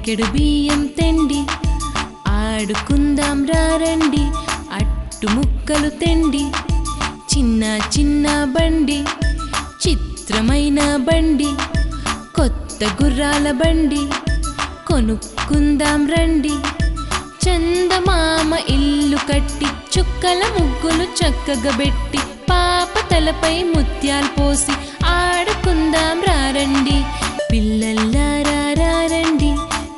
పిడికెడు బియ్యం తెండి ఆడుకుందాం రండి అట్టు ముక్కలు తెండి చిన్న చిన్న బండి చిత్రమైన బండి కొత్త గుర్రాల బండి కొనుక్కుందాం రండి చందమామ ఇల్లు కట్టి చుక్కల ముగ్గులు చక్కగా పెట్టి పాప తలపై ముత్యాలు పోసి ఆడుకుందాం రండి పిల్లల్లారా రండి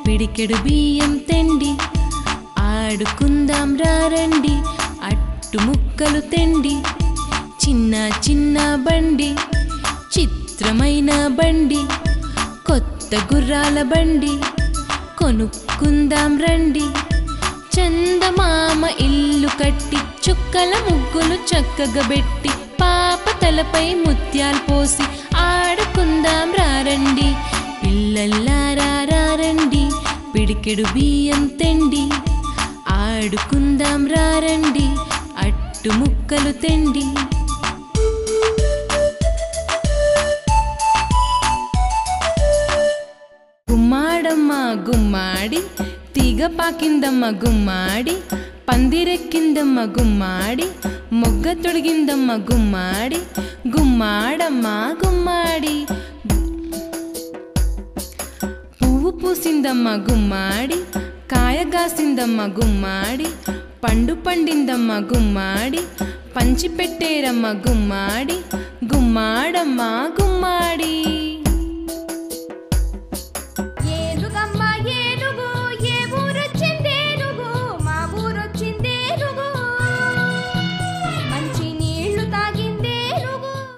పిడికెడు బియ్యం తెండి ఆడుకుందాం రండి అట్టు ముక్కలు తెండి చిన్న చిన్న బండి చిత్రమైన బండి కొత్త గుర్రాల బండి కొనుక్కుందాం రండి చందమామ ఇల్లు కట్టి చుక్కల ముగ్గులు చక్కగా పెట్టి పాప తలపై ముత్యాలు పోసి ఆడుకుందాం రండి పిల్లల్లారా రండి పిడికెడు బియ్యం తెండి ఆడుకుందాం రండి అట్టు ముక్కలు తెండి గుమ్మాడమ్మ గుమ్మాడి తీగ పాకిందమ్మ గుమ్మాడి పందిరెక్కిందమ్మ గుమ్మాడి మొగ్గ తొడిగిందమ్మ గుమ్మాడి గుమ్మాడమ్మ గుమ్మాడి పువ్వు పూసిందమ్మ గుమ్మాడి కాయగాసిందమ్మ గుమ్మాడి పండు పండిందమ్మ గుమ్మాడి పంచి పెట్టేరమ్మ గుమ్మాడి గుమ్మాడమ్మ గుమ్మాడి